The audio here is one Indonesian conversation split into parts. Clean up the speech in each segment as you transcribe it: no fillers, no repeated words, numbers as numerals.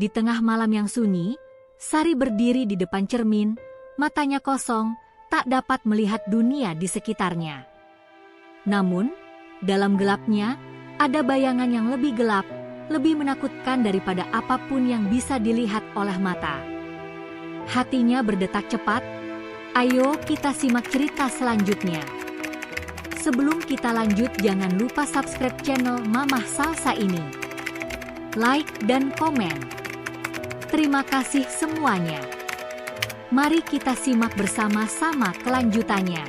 Di tengah malam yang sunyi, Sari berdiri di depan cermin, matanya kosong, tak dapat melihat dunia di sekitarnya. Namun, dalam gelapnya, ada bayangan yang lebih gelap, lebih menakutkan daripada apapun yang bisa dilihat oleh mata. Hatinya berdetak cepat. Ayo kita simak cerita selanjutnya. Sebelum kita lanjut, jangan lupa subscribe channel Mamah Salsa ini. Like dan komen. Terima kasih semuanya. Mari kita simak bersama-sama kelanjutannya.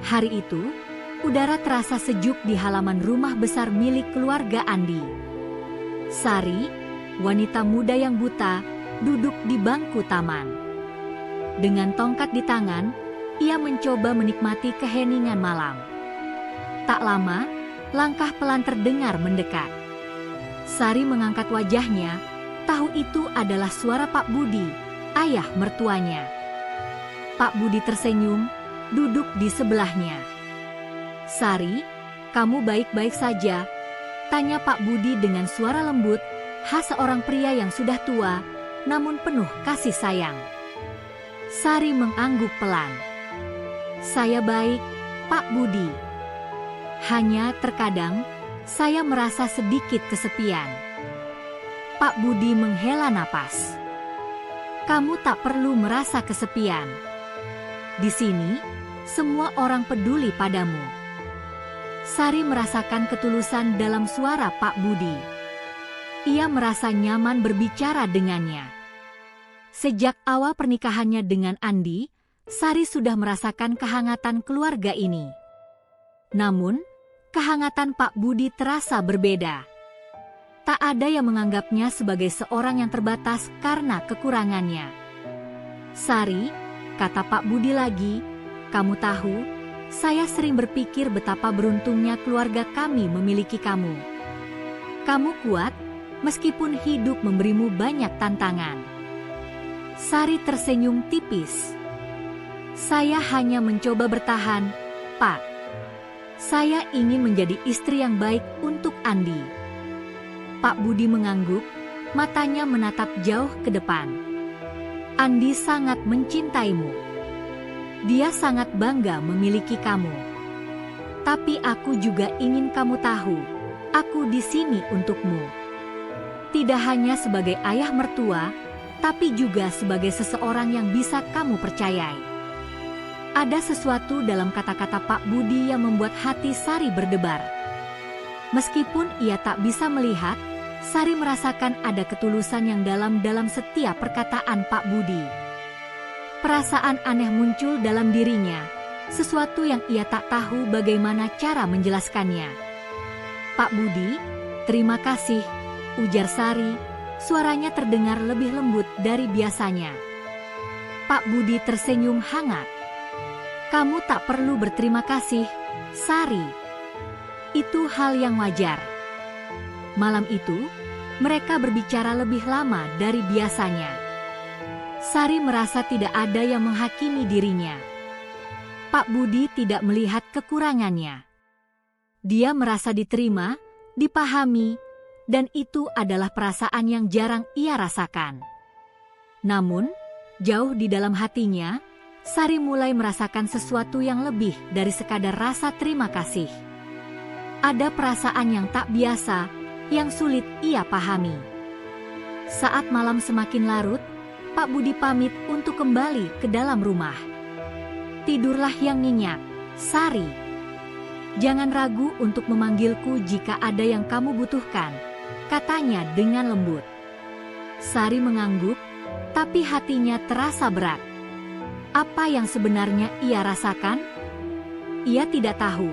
Hari itu, udara terasa sejuk di halaman rumah besar milik keluarga Andi. Sari, wanita muda yang buta, duduk di bangku taman. Dengan tongkat di tangan, ia mencoba menikmati keheningan malam. Tak lama, langkah pelan terdengar mendekat. Sari mengangkat wajahnya, tahu itu adalah suara Pak Budi, ayah mertuanya. Pak Budi tersenyum, duduk di sebelahnya. "Sari, kamu baik-baik saja?" tanya Pak Budi dengan suara lembut, khas seorang pria yang sudah tua, namun penuh kasih sayang. Sari mengangguk pelan. "Saya baik, Pak Budi. Hanya terkadang, saya merasa sedikit kesepian." Pak Budi menghela napas. "Kamu tak perlu merasa kesepian. Di sini, semua orang peduli padamu." Sari merasakan ketulusan dalam suara Pak Budi. Ia merasa nyaman berbicara dengannya. Sejak awal pernikahannya dengan Andi, Sari sudah merasakan kehangatan keluarga ini. Namun, kehangatan Pak Budi terasa berbeda. Tak ada yang menganggapnya sebagai seorang yang terbatas karena kekurangannya. "Sari," kata Pak Budi lagi, "kamu tahu, saya sering berpikir betapa beruntungnya keluarga kami memiliki kamu. Kamu kuat, meskipun hidup memberimu banyak tantangan." Sari tersenyum tipis. "Saya hanya mencoba bertahan, Pak. Saya ingin menjadi istri yang baik untuk Andi." Pak Budi mengangguk, matanya menatap jauh ke depan. "Andi sangat mencintaimu. Dia sangat bangga memiliki kamu. Tapi aku juga ingin kamu tahu, aku di sini untukmu. Tidak hanya sebagai ayah mertua, tapi juga sebagai seseorang yang bisa kamu percayai." Ada sesuatu dalam kata-kata Pak Budi yang membuat hati Sari berdebar. Meskipun ia tak bisa melihat, Sari merasakan ada ketulusan yang dalam setiap perkataan Pak Budi. Perasaan aneh muncul dalam dirinya, sesuatu yang ia tak tahu bagaimana cara menjelaskannya. "Pak Budi, terima kasih," ujar Sari, suaranya terdengar lebih lembut dari biasanya. Pak Budi tersenyum hangat. "Kamu tak perlu berterima kasih, Sari. Itu hal yang wajar." Malam itu, mereka berbicara lebih lama dari biasanya. Sari merasa tidak ada yang menghakimi dirinya. Pak Budi tidak melihat kekurangannya. Dia merasa diterima, dipahami, dan itu adalah perasaan yang jarang ia rasakan. Namun, jauh di dalam hatinya, Sari mulai merasakan sesuatu yang lebih dari sekadar rasa terima kasih. Ada perasaan yang tak biasa, yang sulit ia pahami. Saat malam semakin larut, Pak Budi pamit untuk kembali ke dalam rumah. "Tidurlah yang nyenyak, Sari. Jangan ragu untuk memanggilku jika ada yang kamu butuhkan," katanya dengan lembut. Sari mengangguk, tapi hatinya terasa berat. Apa yang sebenarnya ia rasakan? Ia tidak tahu,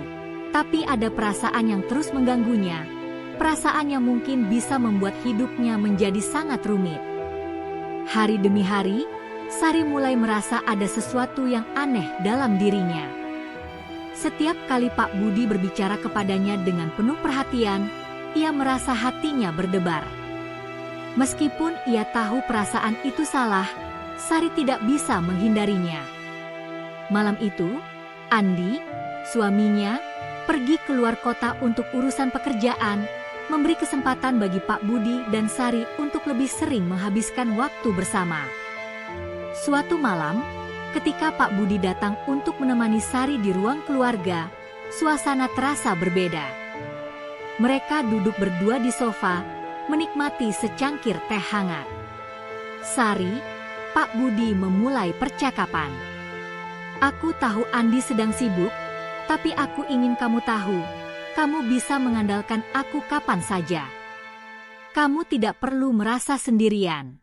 tapi ada perasaan yang terus mengganggunya. Perasaan yang mungkin bisa membuat hidupnya menjadi sangat rumit. Hari demi hari, Sari mulai merasa ada sesuatu yang aneh dalam dirinya. Setiap kali Pak Budi berbicara kepadanya dengan penuh perhatian, ia merasa hatinya berdebar. Meskipun ia tahu perasaan itu salah, Sari tidak bisa menghindarinya. Malam itu, Andi, suaminya, pergi keluar kota untuk urusan pekerjaan, memberi kesempatan bagi Pak Budi dan Sari untuk lebih sering menghabiskan waktu bersama. Suatu malam, ketika Pak Budi datang untuk menemani Sari di ruang keluarga, suasana terasa berbeda. Mereka duduk berdua di sofa, menikmati secangkir teh hangat. Sari, Pak Budi memulai percakapan. Aku tahu Andi sedang sibuk, tapi aku ingin kamu tahu, kamu bisa mengandalkan aku kapan saja. Kamu tidak perlu merasa sendirian.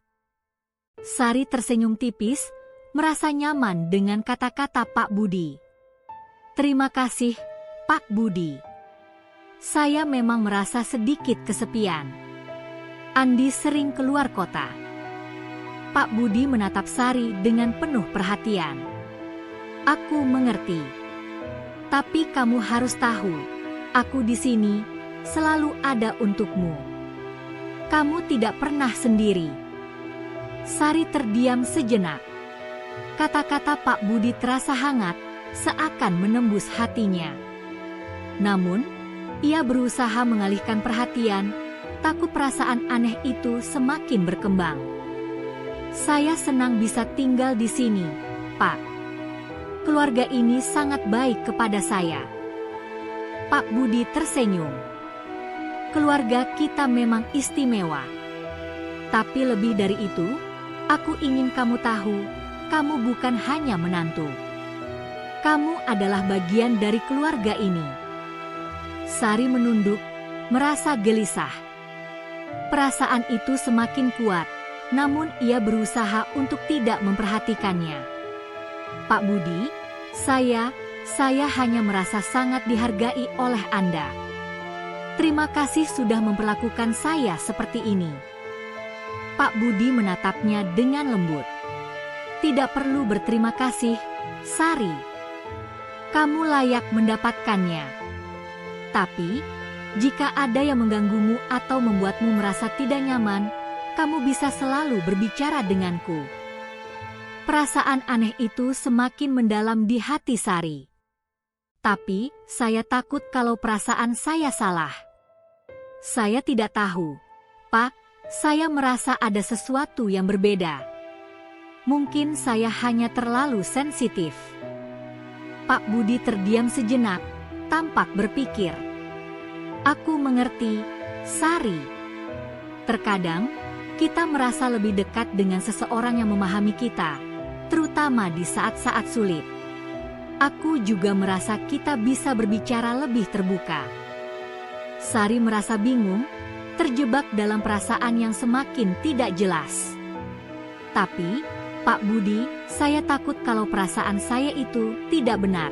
Sari tersenyum tipis, merasa nyaman dengan kata-kata Pak Budi. Terima kasih, Pak Budi. Saya memang merasa sedikit kesepian. Andi sering keluar kota. Pak Budi menatap Sari dengan penuh perhatian. Aku mengerti. Tapi kamu harus tahu, aku di sini selalu ada untukmu. Kamu tidak pernah sendiri. Sari terdiam sejenak. Kata-kata Pak Budi terasa hangat, seakan menembus hatinya. Namun, ia berusaha mengalihkan perhatian, takut perasaan aneh itu semakin berkembang. Saya senang bisa tinggal di sini, Pak. Keluarga ini sangat baik kepada saya. Pak Budi tersenyum. Keluarga kita memang istimewa. Tapi lebih dari itu, aku ingin kamu tahu, kamu bukan hanya menantu. Kamu adalah bagian dari keluarga ini. Sari menunduk, merasa gelisah. Perasaan itu semakin kuat, namun ia berusaha untuk tidak memperhatikannya. Pak Budi, saya hanya merasa sangat dihargai oleh Anda. Terima kasih sudah memperlakukan saya seperti ini. Pak Budi menatapnya dengan lembut. Tidak perlu berterima kasih, Sari. Kamu layak mendapatkannya. Tapi, jika ada yang mengganggumu atau membuatmu merasa tidak nyaman, kamu bisa selalu berbicara denganku. Perasaan aneh itu semakin mendalam di hati Sari. Tapi, saya takut kalau perasaan saya salah. Saya tidak tahu, Pak, saya merasa ada sesuatu yang berbeda. Mungkin saya hanya terlalu sensitif. Pak Budi terdiam sejenak, tampak berpikir. Aku mengerti, Sari. Terkadang, kita merasa lebih dekat dengan seseorang yang memahami kita, terutama di saat-saat sulit. Aku juga merasa kita bisa berbicara lebih terbuka. Sari merasa bingung, terjebak dalam perasaan yang semakin tidak jelas. Tapi, Pak Budi, saya takut kalau perasaan saya itu tidak benar.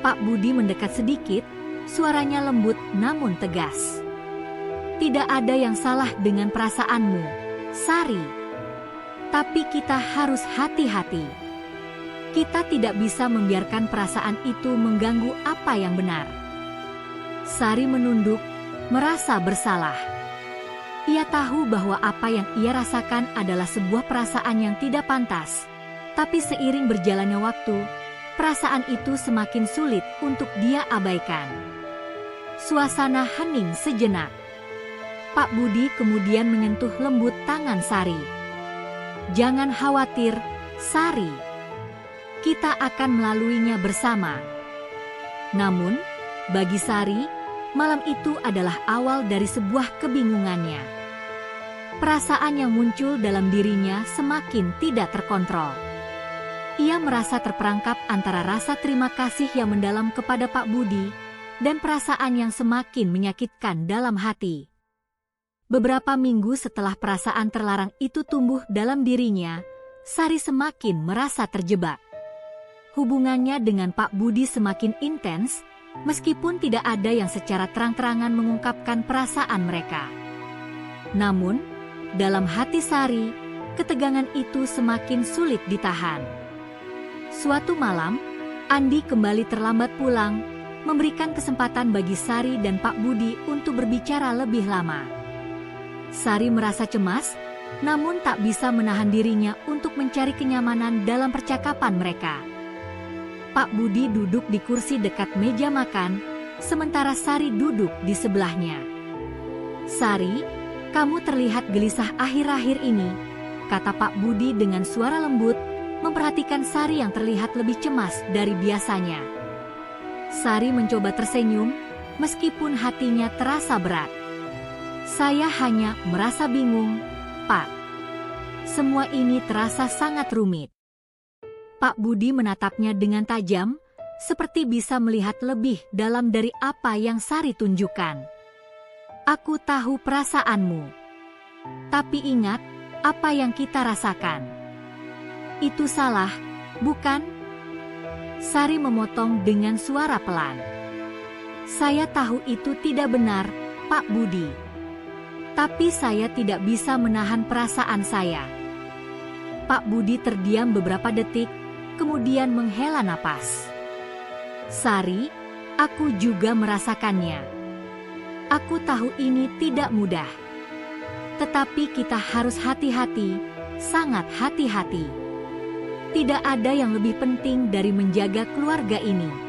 Pak Budi mendekat sedikit, suaranya lembut namun tegas. Tidak ada yang salah dengan perasaanmu, Sari. Tapi kita harus hati-hati. Kita tidak bisa membiarkan perasaan itu mengganggu apa yang benar. Sari menunduk, merasa bersalah. Ia tahu bahwa apa yang ia rasakan adalah sebuah perasaan yang tidak pantas. Tapi seiring berjalannya waktu, perasaan itu semakin sulit untuk dia abaikan. Suasana hening sejenak. Pak Budi kemudian menyentuh lembut tangan Sari. Jangan khawatir, Sari. Kita akan melaluinya bersama. Namun, bagi Sari, malam itu adalah awal dari sebuah kebingungannya. Perasaan yang muncul dalam dirinya semakin tidak terkontrol. Ia merasa terperangkap antara rasa terima kasih yang mendalam kepada Pak Budi dan perasaan yang semakin menyakitkan dalam hati. Beberapa minggu setelah perasaan terlarang itu tumbuh dalam dirinya, Sari semakin merasa terjebak. Hubungannya dengan Pak Budi semakin intens, meskipun tidak ada yang secara terang-terangan mengungkapkan perasaan mereka. Namun, dalam hati Sari, ketegangan itu semakin sulit ditahan. Suatu malam, Andi kembali terlambat pulang, memberikan kesempatan bagi Sari dan Pak Budi untuk berbicara lebih lama. Sari merasa cemas, namun tak bisa menahan dirinya untuk mencari kenyamanan dalam percakapan mereka. Pak Budi duduk di kursi dekat meja makan, sementara Sari duduk di sebelahnya. "Sari, kamu terlihat gelisah akhir-akhir ini," kata Pak Budi dengan suara lembut, memperhatikan Sari yang terlihat lebih cemas dari biasanya. Sari mencoba tersenyum, meskipun hatinya terasa berat. "Saya hanya merasa bingung, Pak. Semua ini terasa sangat rumit." Pak Budi menatapnya dengan tajam, seperti bisa melihat lebih dalam dari apa yang Sari tunjukkan. "Aku tahu perasaanmu. Tapi ingat apa yang kita rasakan. Itu salah, bukan?" Sari memotong dengan suara pelan. "Saya tahu itu tidak benar, Pak Budi. Tapi saya tidak bisa menahan perasaan saya." Pak Budi terdiam beberapa detik, kemudian menghela napas. "Sari, aku juga merasakannya. Aku tahu ini tidak mudah. Tetapi kita harus hati-hati, sangat hati-hati. Tidak ada yang lebih penting dari menjaga keluarga ini."